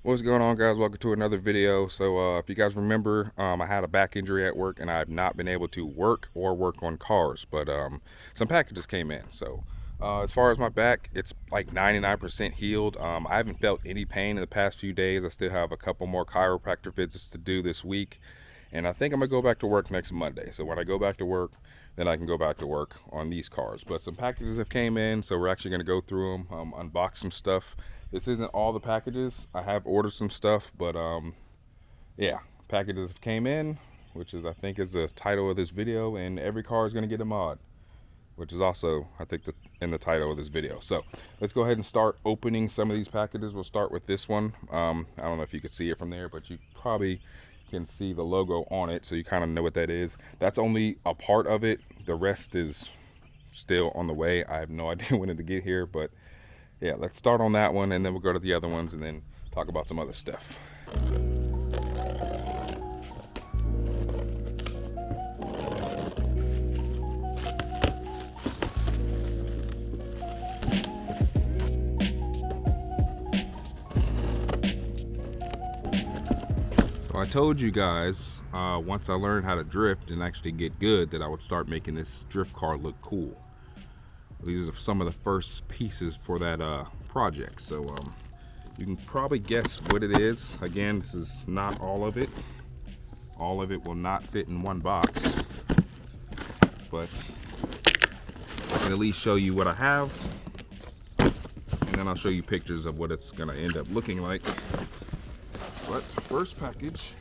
What's going on, guys? Welcome to another video. So if you guys remember, I had a back injury at work and I've not been able to work on cars, but some packages came in. So as far as my back, it's like 99% healed. I haven't felt any pain in the past few days. I still have a couple more chiropractor visits to do this week, and I think I'm gonna go back to work next Monday. So when I go back to work, then I can go back to work on these cars. But some packages have came in, so we're actually gonna go through them, unbox some stuff. This isn't all the packages. I have ordered some stuff, but yeah, packages have came in, which is I think is the title of this video, and every car is gonna get a mod, which is also I think in the title of this video. So let's go ahead and start opening some of these packages. We'll start with this one. I don't know if you can see it from there, but you probably can see the logo on it, so you kind of know what that is. That's only a part of it. The rest is still on the way. I have no idea when to get here, but yeah, let's start on that one, and then we'll go to the other ones and then talk about some other stuff. So I told you guys once I learned how to drift and actually get good that I would start making this drift car look cool. These are some of the first pieces for that project. So you can probably guess what it is. Again, this is not all of it. All of it will not fit in one box, but I can at least show you what I have, and then I'll show you pictures of what it's gonna end up looking like. But first package,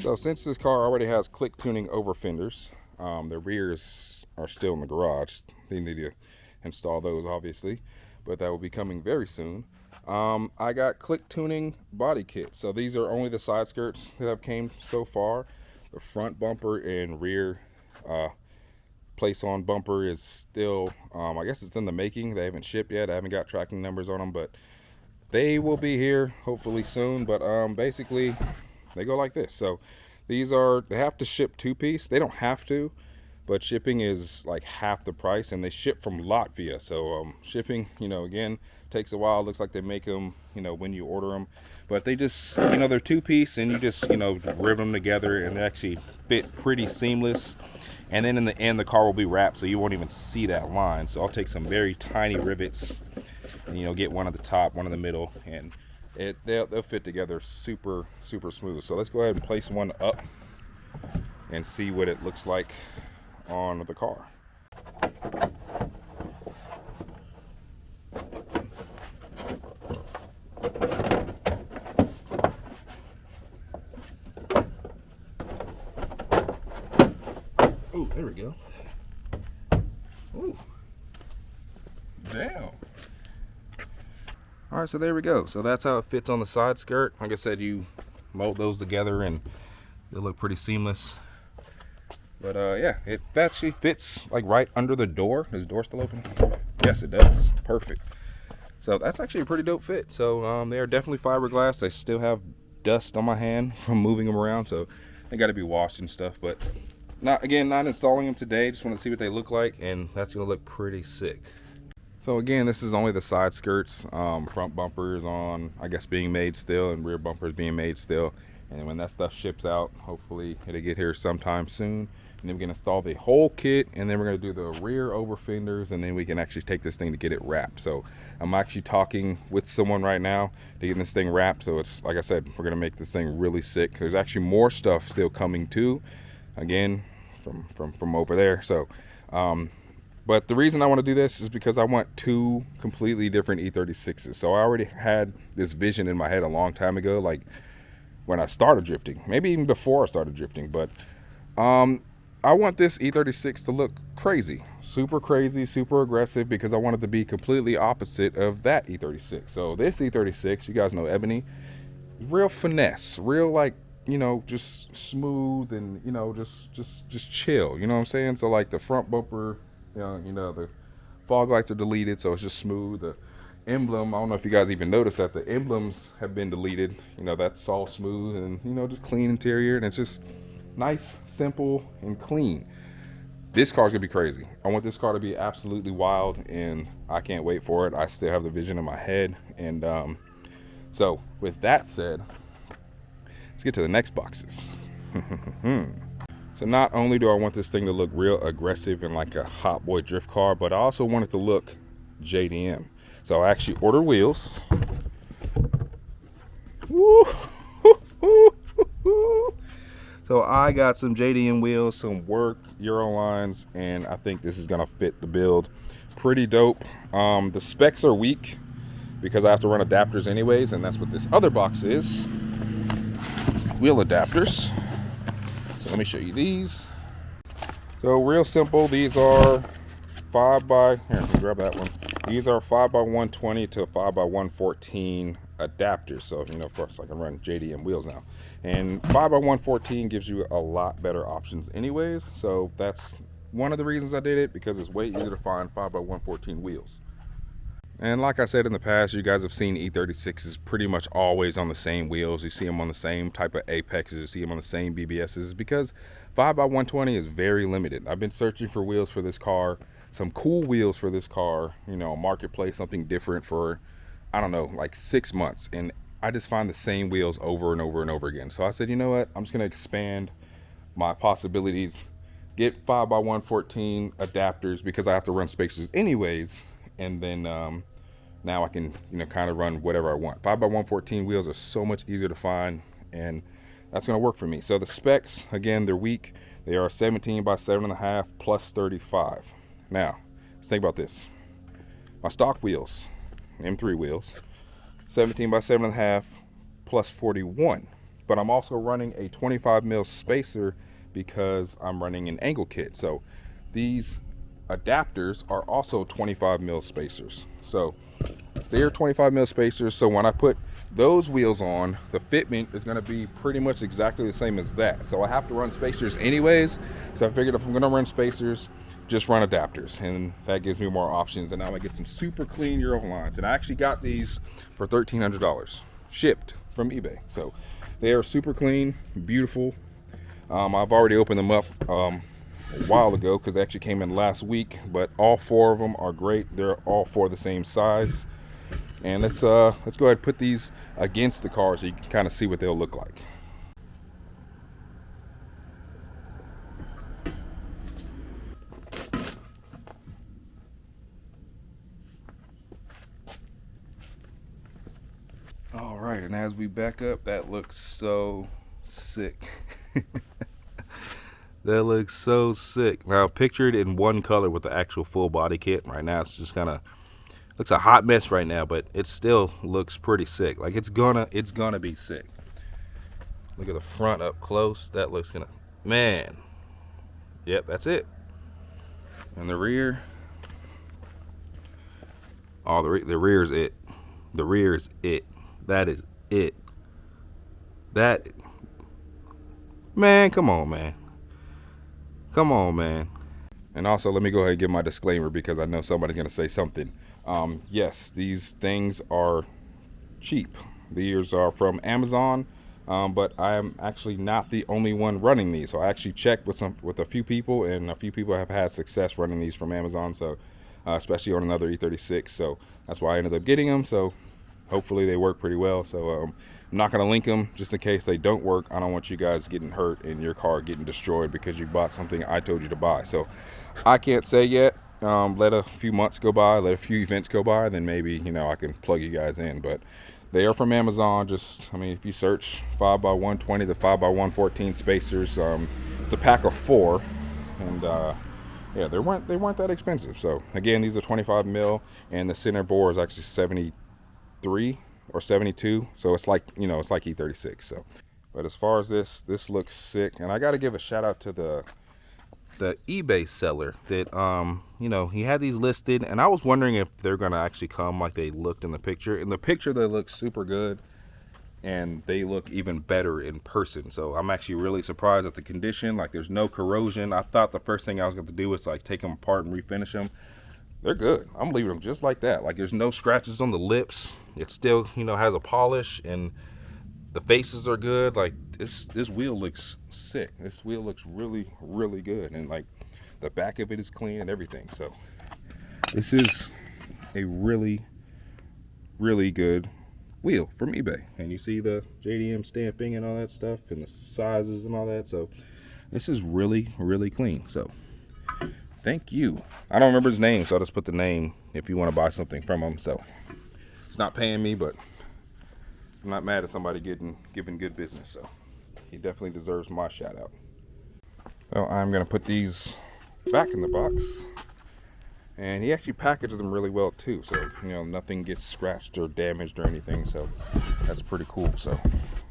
so since this car already has click tuning over fenders, the rears are still in the garage. They need to install those obviously, but that will be coming very soon. I got click tuning body kit. So these are only the side skirts that have came so far. The front bumper and rear place on bumper is still, I guess it's in the making. They haven't shipped yet. I haven't got tracking numbers on them, but they will be here hopefully soon. But basically they go like this. So these are, they have to ship two-piece. They don't have to, but shipping is like half the price, and they ship from Latvia. So shipping, again, takes a while. Looks like they make them, when you order them, but they just, they're two-piece, and you just, rivet them together, and they actually fit pretty seamless. And then in the end, the car will be wrapped, so you won't even see that line. So I'll take some very tiny rivets, and get one at the top, one in the middle, and they'll fit together super smooth. So let's go ahead and place one up and see what it looks like on the car. Oh, there we go. Oh, damn. All right, so there we go. So that's how it fits on the side skirt. Like I said, you mold those together and they'll look pretty seamless. But yeah, it actually fits like right under the door. Is the door still open? Yes, it does. Perfect. So that's actually a pretty dope fit. So they are definitely fiberglass. They still have dust on my hand from moving them around, so they got to be washed and stuff. But not installing them today. Just want to see what they look like, and that's gonna look pretty sick. So again, this is only the side skirts. Front bumper is on, I guess, being made still, and rear bumper is being made still. And when that stuff ships out, hopefully it'll get here sometime soon. And then we're gonna install the whole kit, and then we're gonna do the rear over fenders, and then we can actually take this thing to get it wrapped. So I'm actually talking with someone right now to get this thing wrapped. So it's, like I said, we're gonna make this thing really sick. There's actually more stuff still coming too, again, from over there. So but the reason I want to do this is because I want two completely different E36s. So I already had this vision in my head a long time ago, like when I started drifting, maybe even before I started drifting. But I want this E36 to look crazy, super aggressive, because I want it to be completely opposite of that E36. So this E36, you guys know Ebony, real finesse, real like you know, just smooth and, you know, just chill. You know what I'm saying? So like the front bumper, you know, the fog lights are deleted, so it's just smooth. The emblem, I don't know if you guys even noticed that the emblems have been deleted. You know, that's all smooth and, you know, just clean interior, and it's just nice, simple, and clean. This car's gonna be crazy. I want this car to be absolutely wild, and I can't wait for it. I still have the vision in my head. And so with that said, let's get to the next boxes. So not only do I want this thing to look real aggressive and like a hot boy drift car, but I also want it to look JDM. So I actually ordered wheels. Woo. So I got some JDM wheels, some work Euro lines, and I think this is gonna fit the build pretty dope. The specs are weak because I have to run adapters anyways, and that's what this other box is. Wheel adapters. So let me show you these. So real simple, these are 5x, here, grab that one. These are 5x120 to 5x114 adapters. So, you know, of course I can run JDM wheels now. And 5x114 gives you a lot better options anyways. So that's one of the reasons I did it, because it's way easier to find 5x114 wheels. And like I said in the past, you guys have seen E36s pretty much always on the same wheels. You see them on the same type of Apexes, you see them on the same BBSs, because 5x120 is very limited. I've been searching for wheels for this car, some cool wheels for this car, you know, marketplace, something different for, I don't know, like 6 months. And I just find the same wheels over and over and over again. So I said, you know what, I'm just gonna expand my possibilities, get 5x114 adapters, because I have to run spacers anyways. And then now I can, you know, kind of run whatever I want. 5x114 wheels are so much easier to find, and that's gonna work for me. So the specs, again, they're weak. They are 17 by 7.5 plus 35. Now, let's think about this. My stock wheels, M3 wheels, 17 by 7.5 plus 41. But I'm also running a 25 mil spacer because I'm running an angle kit. So these adapters are also 25 mil spacers. So they're 25 mil spacers. So when I put those wheels on, the fitment is going to be pretty much exactly the same as that. So I have to run spacers anyways. So I figured if I'm going to run spacers, just run adapters, and that gives me more options. And now I get some super clean Euro lines. And I actually got these for $1,300 shipped from eBay. So they are super clean, beautiful. I've already opened them up a while ago because they actually came in last week, but all 4 of them are great. They're all 4 the same size. And let's go ahead and put these against the car so you can kind of see what they'll look like. All right, and as we back up, that looks so sick. That looks so sick. Now picture it in one color with the actual full body kit. Right now it's just kind of looks a hot mess right now, but it still looks pretty sick. Like it's gonna be sick. Look at the front up close. That looks gonna, man. Yep, that's it. And the rear. Oh, the rear is it. The rear is it. That is it. That, man, come on, man. Come on, man. And also, let me go ahead and give my disclaimer because I know somebody's going to say something. Yes, these things are cheap. These are from Amazon, but I am actually not the only one running these. So I actually checked with a few people, and a few people have had success running these from Amazon. So especially on another E36. So that's why I ended up getting them. So hopefully they work pretty well. So I'm not going to link them just in case they don't work. I don't want you guys getting hurt and your car getting destroyed because you bought something I told you to buy. So I can't say yet. Let a few months go by, let a few events go by, then maybe, you know, I can plug you guys in. But they are from Amazon. Just, I mean, if you search 5x120 to 5x114 spacers, it's a pack of 4, and yeah, they weren't that expensive. So again, these are 25 mil, and the center bore is actually 73 or 72. So it's like, you know, it's like E36. So, but as far as this looks sick, and I got to give a shout out to the eBay seller that you know, he had these listed, and I was wondering if they're gonna actually come like they looked in the picture. In the picture they look super good, and they look even better in person. So I'm actually really surprised at the condition. Like, there's no corrosion. I thought the first thing I was going to do was like take them apart and refinish them. They're good. I'm leaving them just like that. Like, there's no scratches on the lips. It still, you know, has a polish, and the faces are good. Like, this wheel looks sick. This wheel looks really, really good, and like the back of it is clean and everything. So this is a really, really good wheel from eBay. And you see the JDM stamping and all that stuff, and the sizes and all that. So this is really, really clean. So thank you. I don't remember his name, so I'll just put the name if you want to buy something from him. So he's not paying me, but I'm not mad at somebody giving good business. So he definitely deserves my shout out. So I'm gonna put these back in the box, and he actually packages them really well too, so you know, nothing gets scratched or damaged or anything. So that's pretty cool. So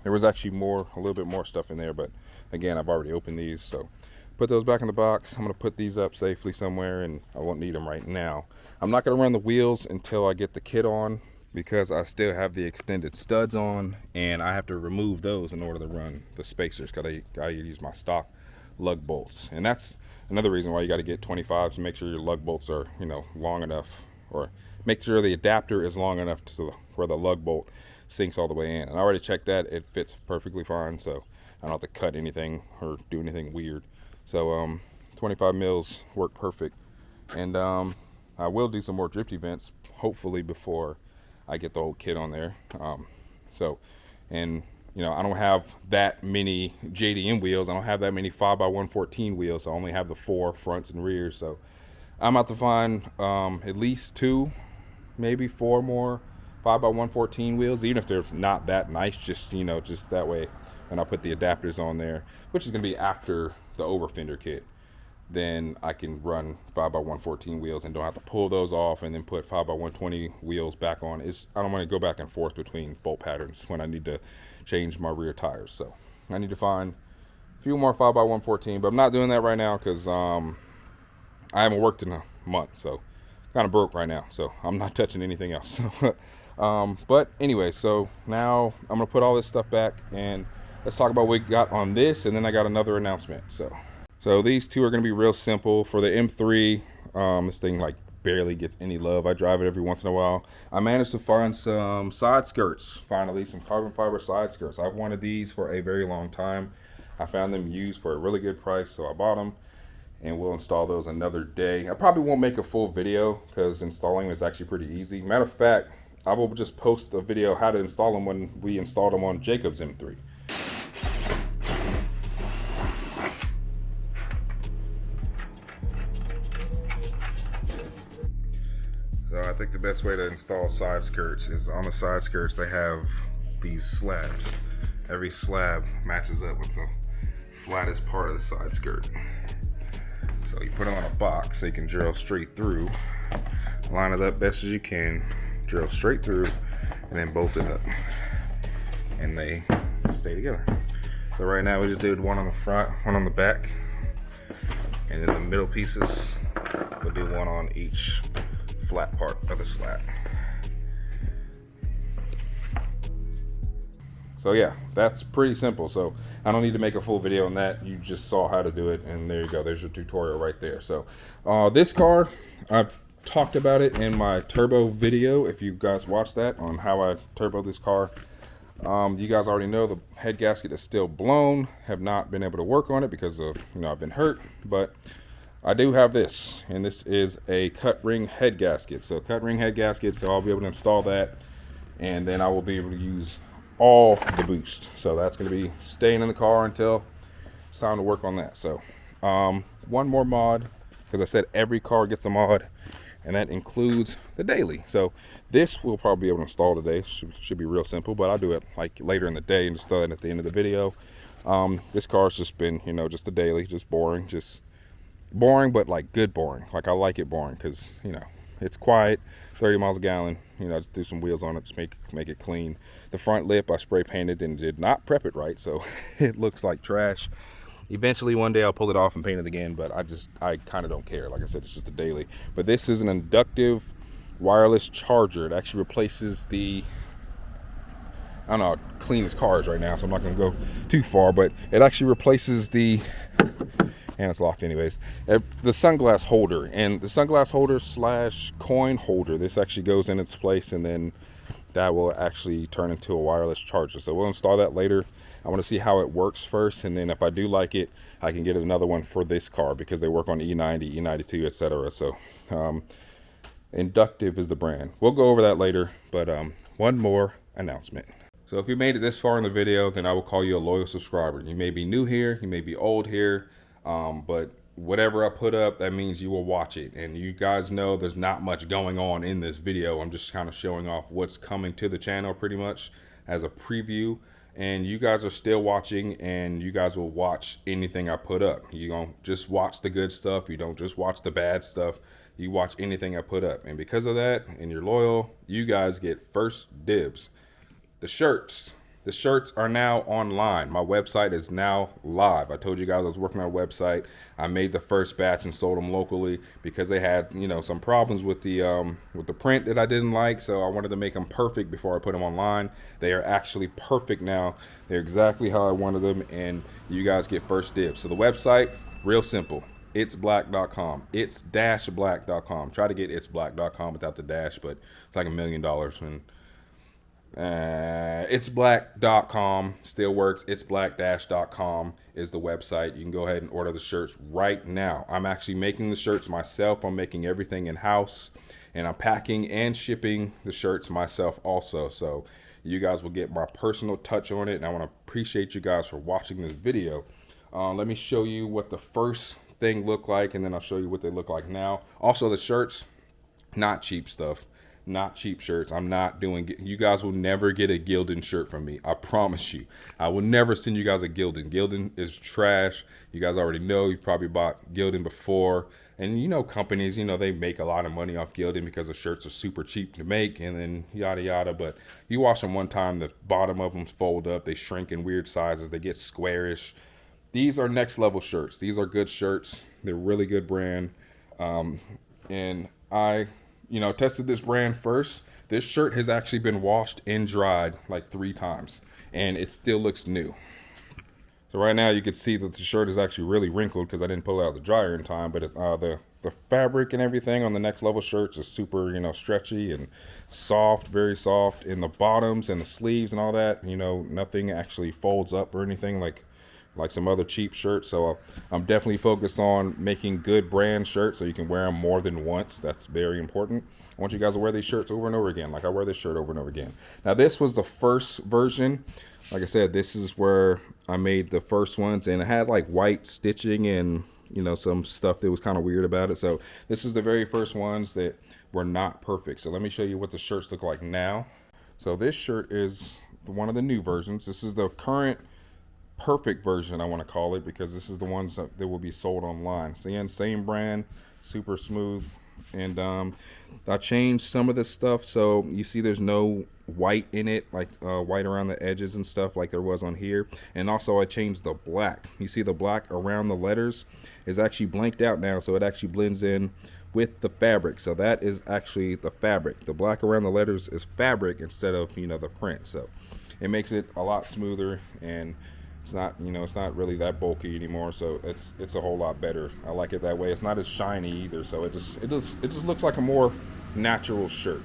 there was actually a little bit more stuff in there, but again, I've already opened these. So put those back in the box. I'm gonna put these up safely somewhere, and I won't need them right now. I'm not gonna run the wheels until I get the kit on, because I still have the extended studs on, and I have to remove those in order to run the spacers, because I gotta use my stock lug bolts. And that's another reason why you got to get 25s to make sure your lug bolts are, you know, long enough, or make sure the adapter is long enough to where the lug bolt sinks all the way in. And I already checked that. It fits perfectly fine, so I don't have to cut anything or do anything weird. So 25 mils work perfect. And I will do some more drift events, hopefully, before I get the whole kit on there. And you know, I don't have that many JDM wheels. I don't have that many 5x114 wheels. So I only have the 4 fronts and rears. So I'm about to find at least 2, maybe 4 more 5x114 wheels, even if they're not that nice. Just, you know, just that way. And I'll put the adapters on there, which is going to be after the over fender kit. Then I can run 5x114 wheels and don't have to pull those off and then put 5x120 wheels back on. I don't want to go back and forth between bolt patterns when I need to change my rear tires. So I need to find a few more 5x114, but I'm not doing that right now because I haven't worked in a month, so kind of broke right now, so I'm not touching anything else. But anyway, so now I'm gonna put all this stuff back, and let's talk about what we got on this, and then I got another announcement. So these two are gonna be real simple. For the M3, this thing like barely gets any love. I drive it every once in a while. I managed to find some side skirts, finally, some carbon fiber side skirts. I've wanted these for a very long time. I found them used for a really good price, so I bought them, and we'll install those another day. I probably won't make a full video because installing is actually pretty easy. Matter of fact, I will just post a video how to install them when we installed them on Jacob's M3. So I think the best way to install side skirts is on the side skirts they have these slabs. Every slab matches up with the flattest part of the side skirt. So you put them on a box so you can drill straight through, line it up best as you can, drill straight through, and then bolt it up. And they stay together. So right now we just did one on the front, one on the back, and then the middle pieces, we'll do one on each flat part of the slab. So yeah, that's pretty simple. So I don't need to make a full video on that. You just saw how to do it, and there you go. There's your tutorial right there. So this car, I've talked about it in my turbo video. If you guys watched that on how I turbo this car, you guys already know the head gasket is still blown. Have not been able to work on it because of, you know, I've been hurt, but I do have this, and this is a cut ring head gasket. So cut ring head gasket, so I'll be able to install that, and then I will be able to use all the boost. So that's going to be staying in the car until it's time to work on that. So one more mod, because I said every car gets a mod, and that includes the daily. So this we'll probably be able to install today. Should be real simple, but I'll do it like later in the day and just throw it at the end of the video. This car's just been, you know, just a daily, just boring, but like good boring. Like I like it boring because, you know, it's quiet, 30 miles a gallon. You know, just do some wheels on it, just make it clean. The front lip I spray painted and did not prep it right, so it looks like trash. Eventually one day I'll pull it off and paint it again, but I kind of don't care. Like I said, it's just a daily. But this is an inductive wireless charger. It actually replaces the I don't know how clean this car is right now, so I'm not going to go too far, but it actually replaces the, and it's locked anyways, the sunglass holder. And the sunglass holder slash coin holder, this actually goes in its place, and then that will actually turn into a wireless charger. So we'll install that later. I want to see how it works first, and then if I do like it, I can get another one for this car because they work on E90, E92, etc. So Inductive is the brand. We'll go over that later, but one more announcement. So if you made it this far in the video, then I will call you a loyal subscriber. You may be new here, you may be old here, but whatever I put up, that means you will watch it. And you guys know there's not much going on in this video. I'm just kind of showing off what's coming to the channel pretty much as a preview. And you guys are still watching, and you guys will watch anything I put up. You don't just watch the good stuff. You don't just watch the bad stuff. You watch anything I put up. And because of that, and you're loyal, you guys get first dibs. The shirts are now online. My website is now live. I told you guys I was working on a website. I made the first batch and sold them locally because they had, you know, some problems with the print that I didn't like. So I wanted to make them perfect before I put them online. They are actually perfect now. They're exactly how I wanted them, and you guys get first dibs. So the website, real simple. Itsblack.com. It's-black.com. Try to get itsblack.com without the dash, but it's like $1 million. And itsblack.com still works. Itsblack-.com is the website. You can go ahead and order the shirts right now. I'm actually making the shirts myself. I'm making everything in-house, and I'm packing and shipping the shirts myself also. So you guys will get my personal touch on it, and I want to appreciate you guys for watching this video. Let me show you what the first thing look like, and then I'll show you what they look like now. Also, the shirts, not cheap stuff, not cheap shirts. I'm not doing, you guys will never get a Gildan shirt from me. I promise you. I will never send you guys a Gildan. Gildan is trash. You guys already know. You probably bought Gildan before, and you know companies, you know, they make a lot of money off Gildan because the shirts are super cheap to make, and then yada yada. But you wash them one time, the bottom of them fold up, they shrink in weird sizes, they get squarish. These are next level shirts. These are good shirts. They're really good brand. And I, you know, tested this brand first. This shirt has actually been washed and dried like 3 times, and it still looks new. So right now you can see that the shirt is actually really wrinkled because I didn't pull it out of the dryer in time, but the fabric and everything on the next level shirts is super, you know, stretchy and soft, very soft. In the bottoms and the sleeves and all that, you know, nothing actually folds up or anything like some other cheap shirts. So I'm definitely focused on making good brand shirts so you can wear them more than once. That's very important. I want you guys to wear these shirts over and over again, like I wear this shirt over and over again. Now this was the first version. Like I said, this is where I made the first ones, and it had like white stitching and, you know, some stuff that was kind of weird about it. So this is the very first ones that were not perfect. So let me show you what the shirts look like now. So this shirt is one of the new versions. This is the current perfect version, I want to call it, because this is the ones that will be sold online. So again, same brand, super smooth. And I changed some of this stuff, so you see there's no white in it, like white around the edges and stuff like there was on here. And also I changed the black. You see the black around the letters is actually blanked out now, so it actually blends in with the fabric. So that is actually the fabric. The black around the letters is fabric instead of, you know, the print. So it makes it a lot smoother, and it's not, you know, it's not really that bulky anymore, so it's a whole lot better. I like it that way. It's not as shiny either, so it just looks like a more natural shirt.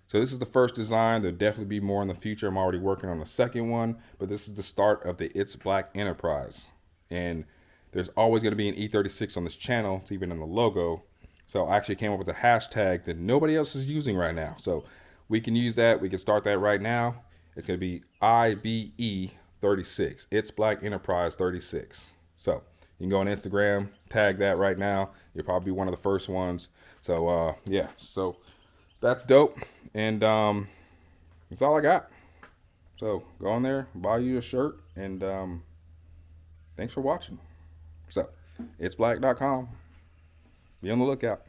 So this is the first design. There'll definitely be more in the future. I'm already working on the second one, but this is the start of the It's Black Enterprise. And there's always going to be an E36 on this channel. It's even in the logo. So I actually came up with a hashtag that nobody else is using right now. So we can use that. We can start that right now. It's going to be IBE36. It's Black Enterprise 36. So you can go on Instagram, tag that right now. You'll probably be one of the first ones. So yeah, so that's dope. And that's all I got. So go on there, buy you a shirt, and thanks for watching. So itsblack.com. Be on the lookout.